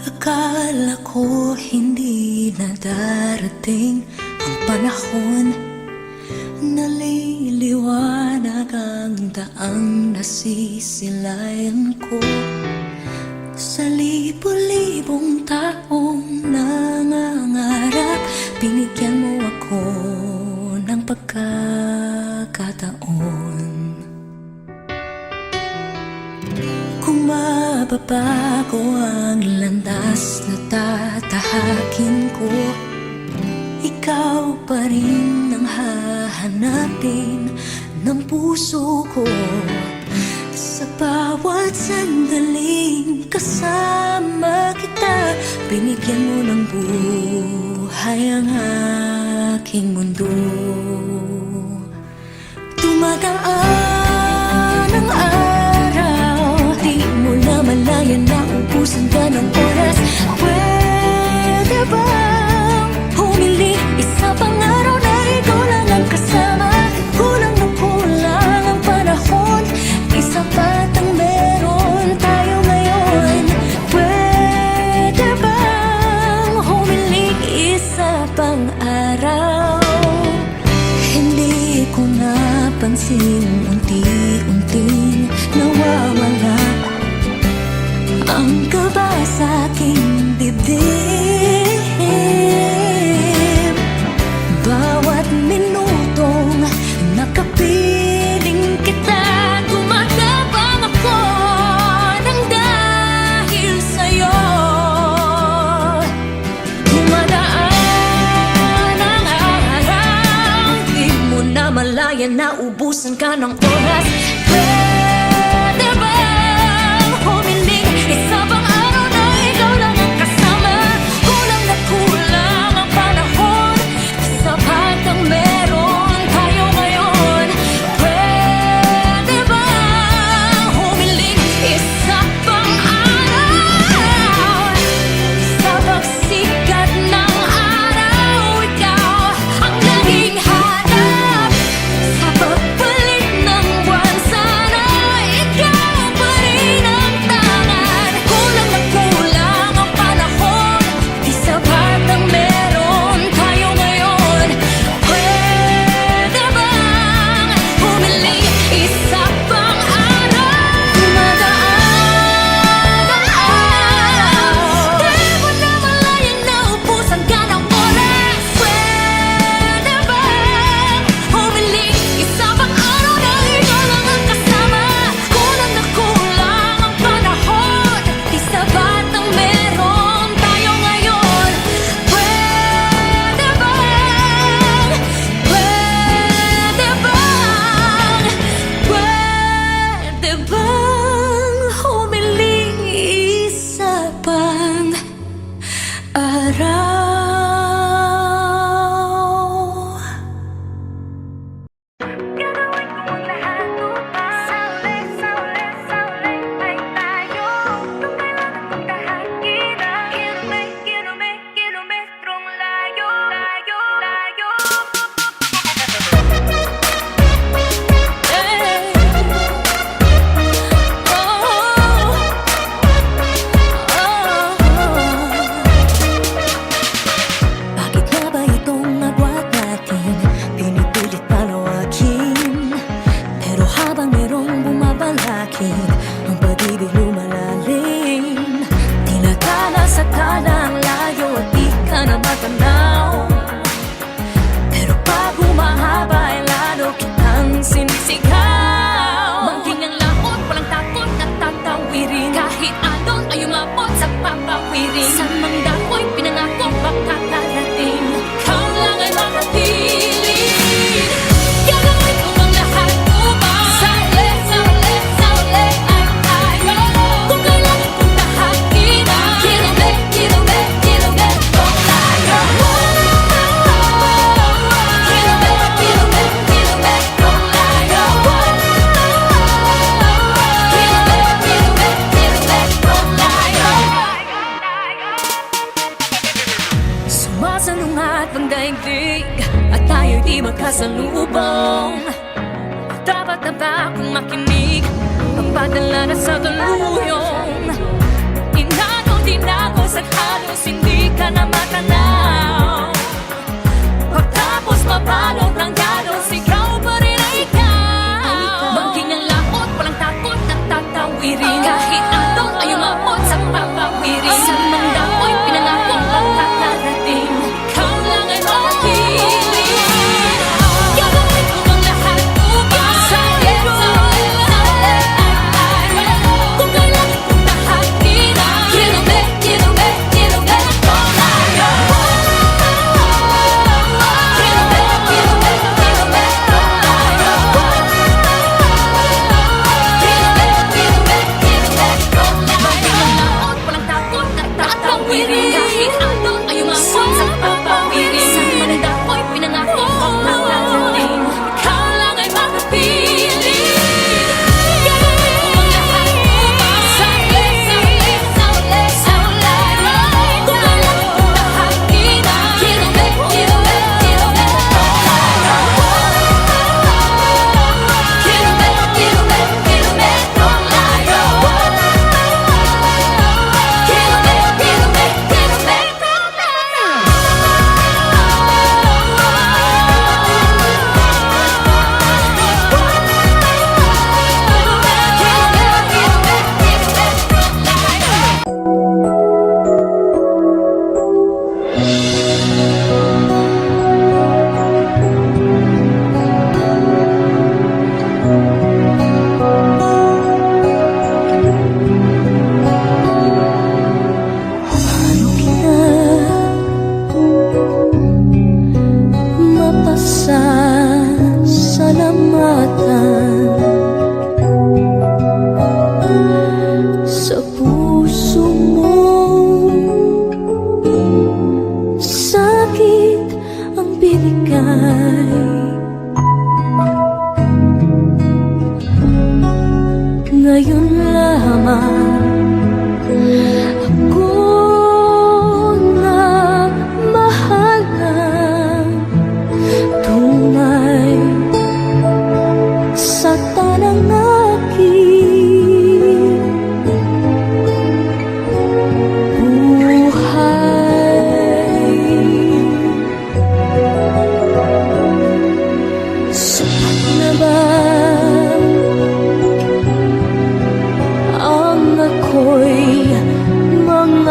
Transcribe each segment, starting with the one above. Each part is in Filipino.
Akala ko hindi na darating ang panahon, naliliwanag ang daang nasisilayan ko. Sa libo-libong taong nangangarap, binigyan mo ako ng pagkakataon. Kung mababago ang landas na tatahakin ko, ikaw pa rin ang hahanapin ng puso ko. Sa bawat sandaling kasama kita, binigyan mo ng buhay ang aking mundo. Dumadaan ang araw, di mo na malayan na ubusan ka ng oras. Pwede bang humiling isa pang araw na ikaw lang ang kasama? Kulang na kulang ang panahon, di sapat ang meron tayo ngayon. Pwede bang humiling isa pang araw? Hindi ko napansin, unti-unting nawawala ang kaba sa aking dibdib. Bawat minutong nakapiling kita, gumatabang ako ng dahil sa'yo. Dumadaan ang araw, di mo na malayan na ubusan ka ng oras. Pwede bang humiling isa pang araw na ikaw lang ang kasama? Kulang na kulang ang panahon, sapat ang meron tayo ngayon. Pwede bang humiling isa pang araw? Sa pagsikat ng araw, ikaw ang naging hanap. Sa pagbalik ng buwan, sana ikaw pa rin ang tangan. Kulang na kulang ang panahon, di sapat ang meron tayo ngayon. Pwede bang humiling isa pang araw? Dumadaan ang araw, di mo na malayan na ubusan ka ng oras. Pwede bang humiling isa pang araw na ikaw lang ang kasama? Kulang na kulang ang panahon, di sapat ang meron tayo ngayon. Pwede bang, humiling isa pang araw? Gagawin ko ang lahat upang sa ulit ay tayo. Kung kailangan kong tahagin ang kilometrong layo. Bakit nga ba itong agwat natin pinipilit palawakin? Pero habang merong bumabalakid, ang pag-ibig lumalalim. Tinatala sa tala ang layo at di ka na matanaw. Pero pag humahaba ay lalo kitang sinisigaw. Mangking ang laot, walang takot at tatawirin. Kahit alon ay umabot sa papawirin. Sa mangdako'y pinangako makakarating. Ikaw lang ay makapiling. Gagawin ko ang lahat upang sa ulit ay tayo. Kung kailangan kong tahagin ang kilometrong layo. Kilometrong layo. Kilometrong layo. Sumasalungat ang daigdig at tayo'y di magkasalubong. Dapat na ba akong makinig? Ang padala na sa tuluyong. Inano din ako sa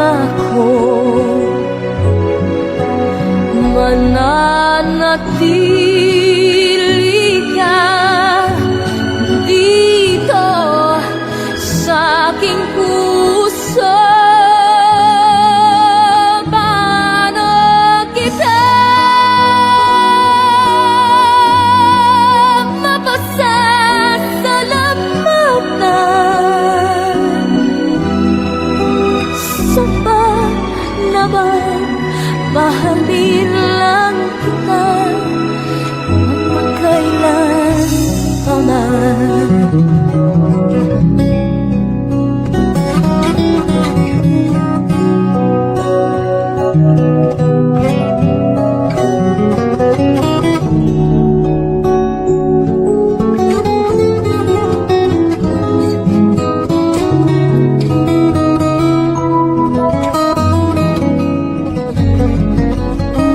ako mananatili ka dito sa aking puso. Paano kita mapasasalamatan? Sapat na ba mahalin lang kita magpakailan pa man?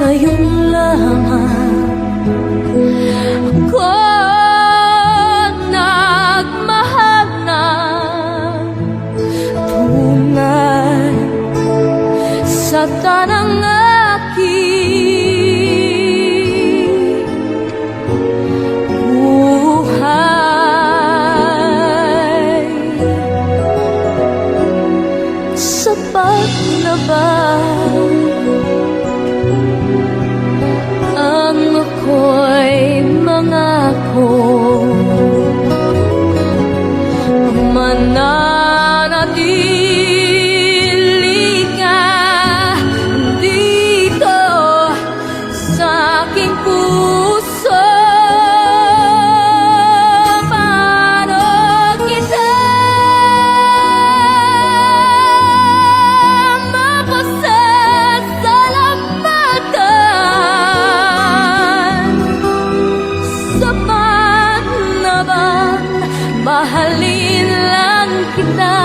Ngayon lamang ako nagmahal ng tunay sa tanang aking buhay. Sapat na ba ang ako'y mangako mananatili ka dito sa aking puso? Paano kita mapasasalamatan? Sapat na bang mahalin lang kita?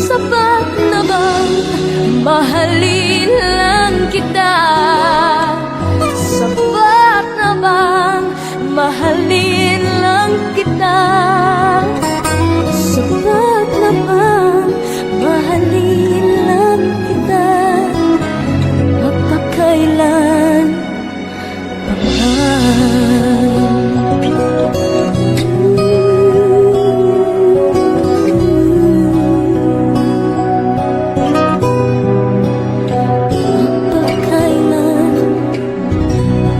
Sapat na bang mahalin lang kita? Sapat na bang mahalin lang kita? Sapat na bang mahalin lang kita magpakailan pa man? Magpakailan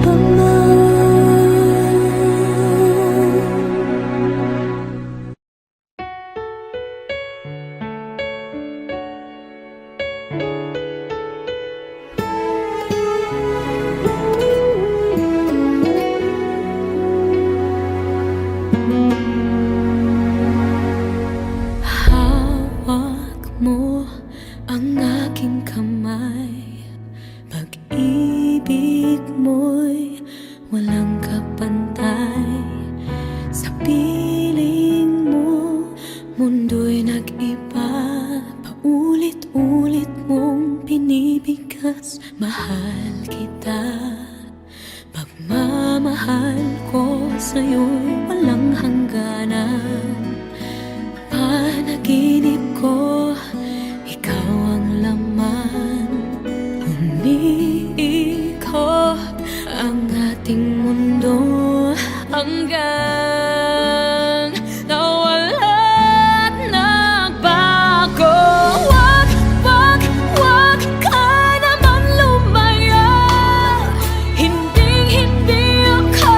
pa man? Hawak mo ang aking kamay, pag-ibig mo'y walang kapantay. Sa piling mo, mundo'y nag-iba, paulit-ulit mong pinibigkas. Mahal kita, pagmamahal ko sa'yo'y walang hangganan. Panaginip ko, ikaw ang laman. Umiikot ang ating mundo hanggang nawala't nagbago. Wag, wag, wag ka naman lumaya. Hindi ako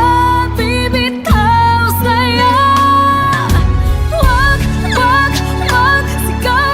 bibitaw sa'yo. Wag, wag, wag, sigaw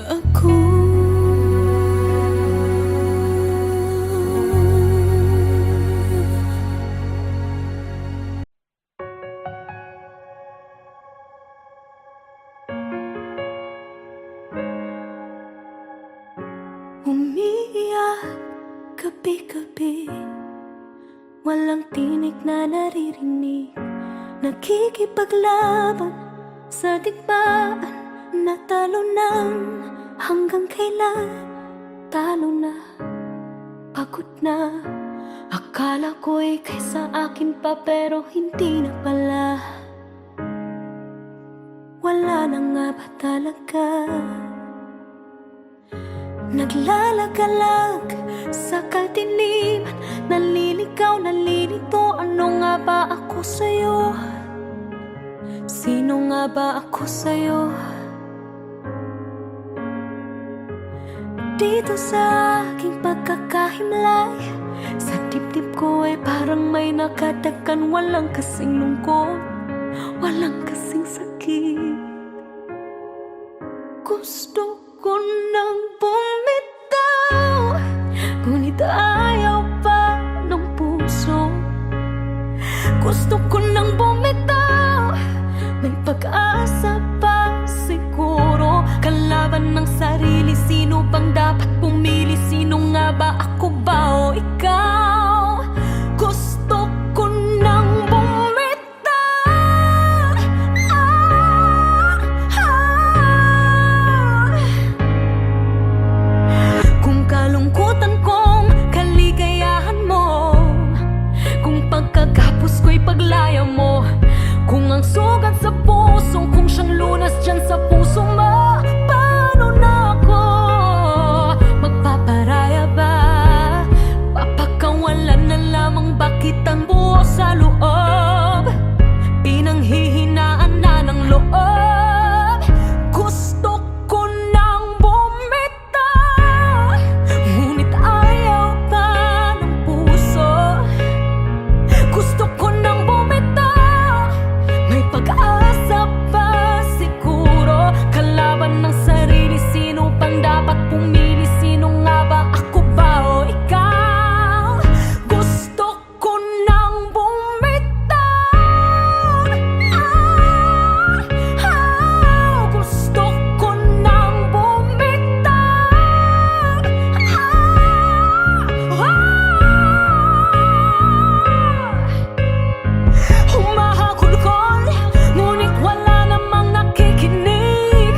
ako. Umiiyak gabi-gabi, walang tinig na naririnig. Nakikipaglaban sa digmaan, natalo ng hanggang kailan. Talo na, pagod na. Akala ko'y kaysa akin pa, pero hindi na pala. Wala na nga ba talaga? Naglalagalag sa kadiliman, naliligaw, nalilito. Ano nga ba ako sa'yo? Sino nga ba ako sa'yo? Dito sa aking pagkakahimlay, sa dibdib ko ay parang may nakadagan. Walang kasing lungkot, walang kasing sakit. Gusto ko nang bumitaw, ngunit ayaw pa ng puso. Gusto ko nang bumitaw, may pag-asa pa siguro. Kalaban ng sarili, sino bang dapat pumili? Sino nga ba, ako ba o ikaw? Gusto ko nang bumitaw. Kung kalungkutan kong kaligayahan mo, kung pagkagapos ko'y paglaya mo, kung ang sugat sa puso, kung siyang lunas dyan sa puso mo, paano na ako magpaparaya ba? Papakawalan na lamang ba kitang buo sa loob? Pinanghihinaan na ng loob. Gusto ko nang bumitaw, ngunit ayaw pa ng puso. Gusto ko nang bumitaw, may pag-asa pa siguro. Kalaban ng sarili, sino pang dapat pumili? Sino nga ba, ako ba o ikaw? Gusto ko nang bumitaw. Gusto ko nang bumitaw. Humahagulgol, ngunit wala namang nakikinig.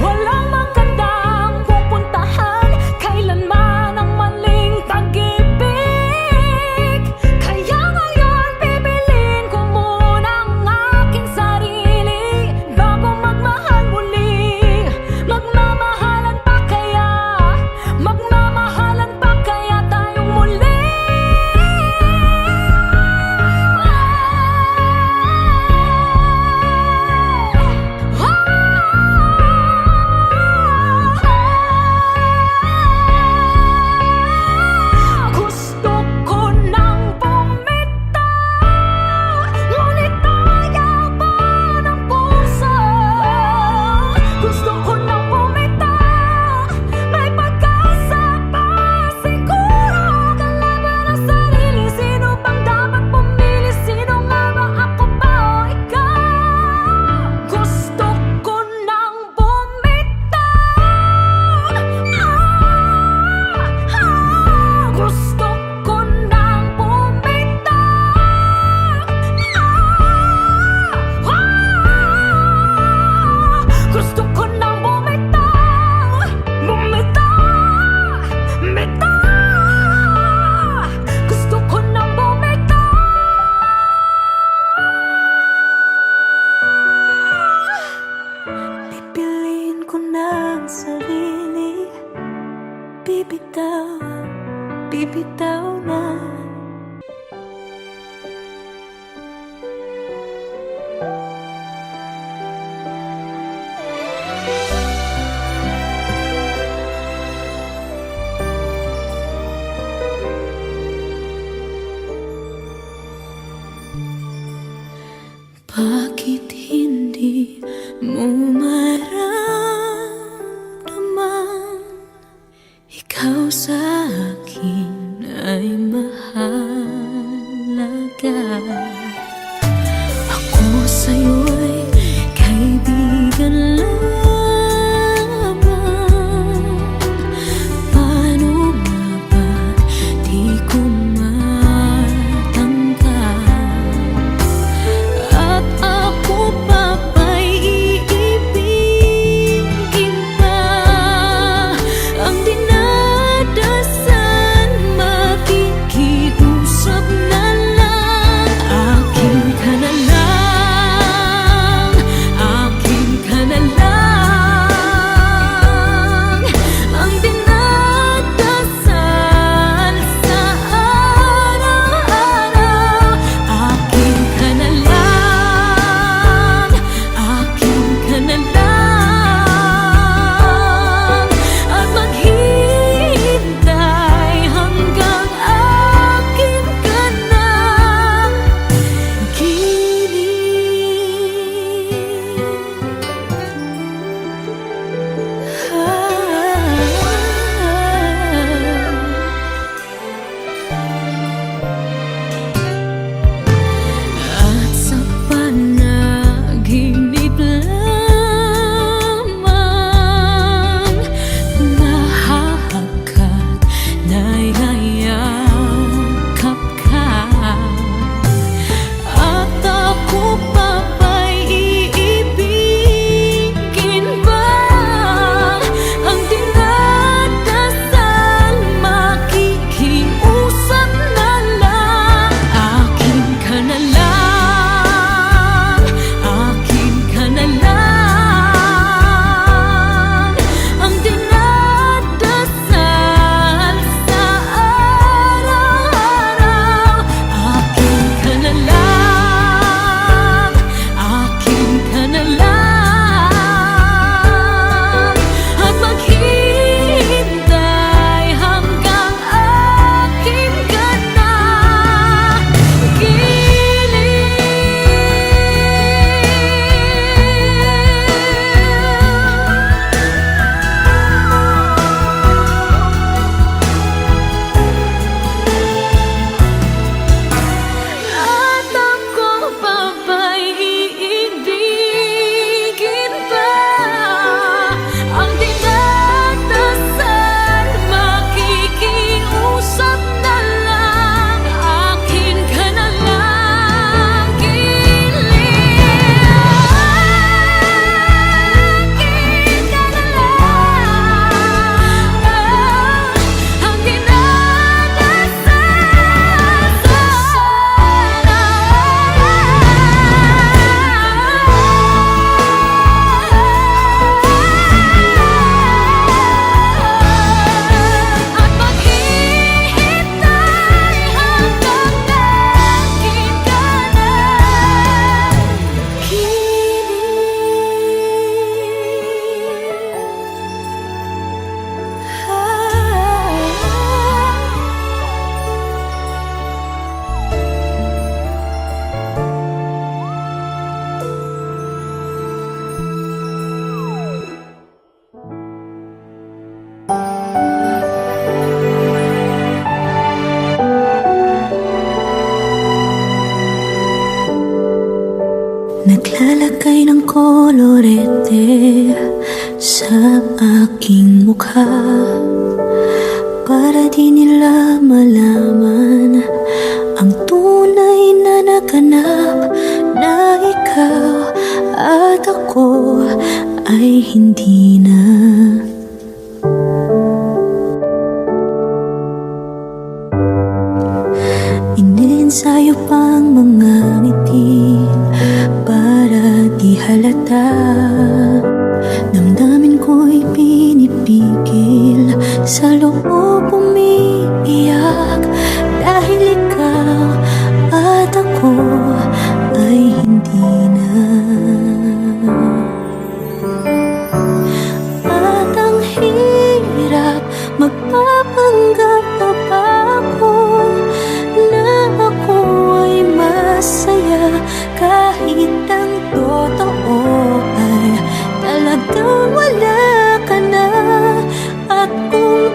Walang magandang pupuntahan, kailanman ang maling pag-ibig. Kaya ngayon pipiliin ko muna ang aking sarili bago magmahal muli. Magmamahalan pa kaya? Magmamahalan pa kaya tayong muli? Gusto ko nang bumitaw, ngunit ayaw pa ng puso. Gusto ko nang bumitaw, may pag-asa pa siguro. Kalaban ng sarili, sino bang dapat pumili? Sino nga ba, ako ba o ikaw? Gusto ko nang bumitaw. Gusto ko nang bumitaw. Gusto ko nang bumitaw. Bumitaw, bitaw. Gusto ko nang bumitaw. Pipiliin ko ng sarili, bibitaw, bibitaw na. Bakit hindi mo maramdaman ikaw sa akin ay mahalaga. Ako sa'yo'y kaibigan lamang. Paano nga ba di ko matanggap? At ako pa ba'y iibigin pa? Ang dinadasan, makikiusap na lang. Akin ka na lang, akin ka na lang. Ang dinadasal sa araw-araw. Akin ka na lang, akin ka na lang. At maghihintay hanggang akin ka na at sa panaginip lamang, nahahagkat, nayayakap ka. At ako pa ba'y iibigin ba? Ang dinadasal, makikiusap na lang. Akin ka na lang, akin ka na lang. Ang dinadasal sa araw-araw. Akin ka na lang, akin ka na lang. At maghihintay hanggang akin ka na At ako pa ba'y iibigin pa? Ang dinadasal, makikiusap na lang. Akin ka na lang, akin ka na lang. Ang dinadasal sa at maghihintay hanggang akin ka na naglalagay ng kolorete sa aking mukha para di nila malaman ang tunay na naganap, na ikaw at ako ay hindi na. Iniensayo pang mga ngiti para di halata. Damdamin ko'y pinipigil, sa loob umiiyak, dahil ikaw at ako ay hindi na. At ang hirap magpapanggap na ako na ako ay masaya, kahit ang totoo ay talagang wala ka na. At kung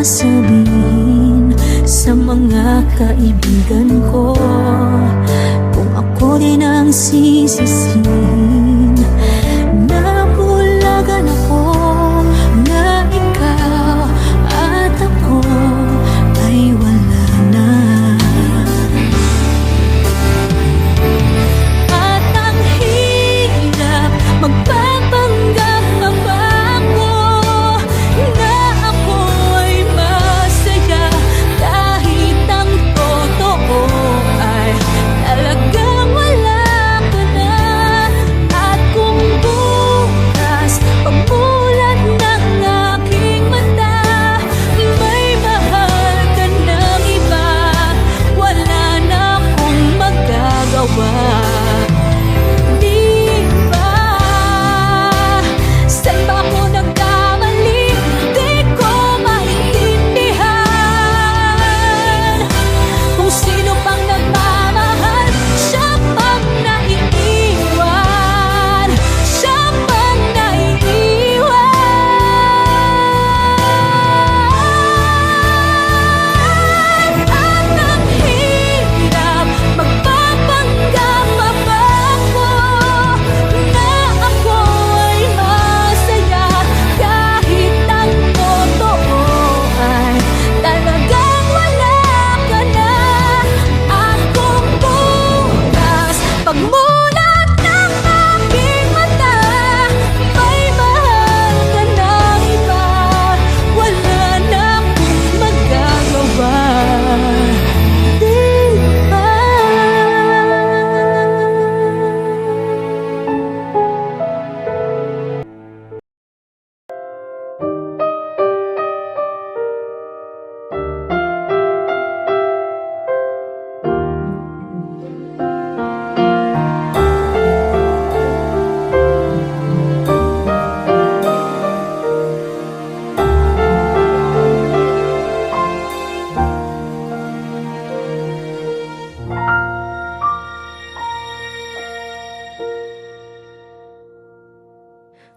sasabihin sa mga kaibigan ko kung ako din ang sisisihin? Nabulagan ako na ikaw at ako ay wala na. At ang hirap magpapanggap pa ako na ako ay masaya kahit ang totoo ay talagang wala ka na. At kung bukas pagmulat ng aking mata may mahal ka ng iba, wala na akong magagawa. Di ba? Saan ba ako nagkamali? Di ko maintindihan. Kung sino pang nagmamahal, siya pang naiiwan. Siya pang naiiwan. At ang hirap magpapanggap pa ako na ako ay masaya kahit ang totoo ay talagang wala ka na. At kung bukas pagmulat ng aking mata may mahal ka ng iba, wala na akong magagawa. Di ba?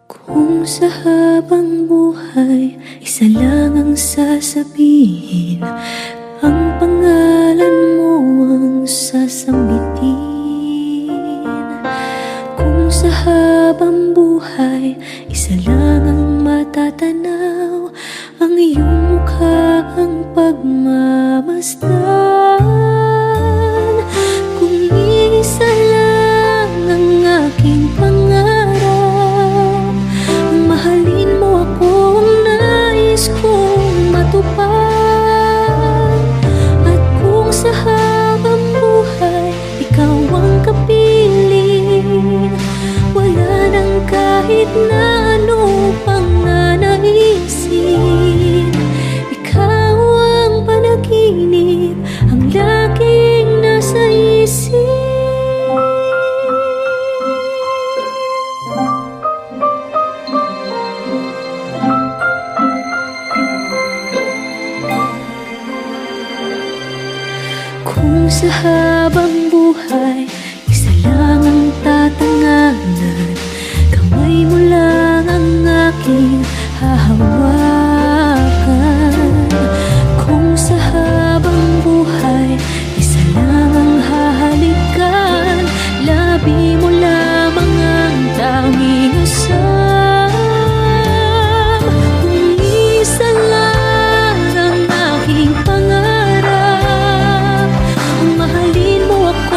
Kung sa habang buhay isa lang ang sasabihin, ang pangalan mo ang sasambitin. Kung sa habang buhay isa lang ang matatanaw, ang iyong mukha ang pagmamasdan. Kung isa lang ang aking pangarap, mahalin mo ako ang nais kong matupad. At kung sa habang buhay ikaw ang kapiling, wala nang kahit na ano pang nanaisin. Ikaw ang panaginip, ang laging nasa isip. Kung sa habang buhay isa lang ang tatanganan, kamay mo lang ang aking hahawakan. Kung sa habang buhay isa lang ang hahalikan, labi mo lamang ang tanging asam. Kung isa lang ang aking pangarap, mahalin mo ako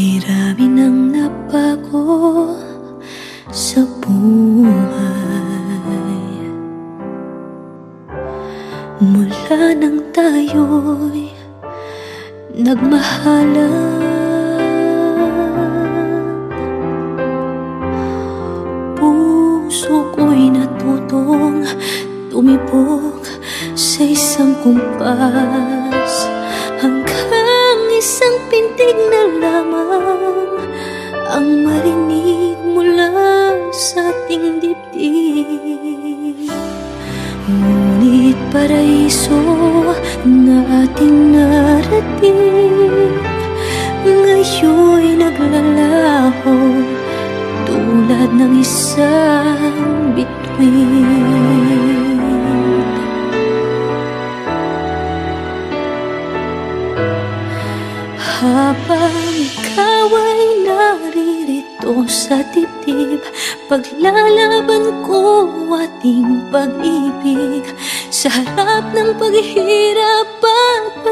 Layramin ang nabago sa buhay mula nang tayo'y nagmahalan. Puso ko'y natutong tumibok sa isang kumpas, hanggang isang pintig na lamang ang marinig mula sa ating dibdib. Ngunit paraiso na ating narating ngayon'y naglalaho tulad ng isang bituin. Habang ikaw ay naririto sa dibdib, paglalaban ko ating pag-ibig sa harap ng paghihirap at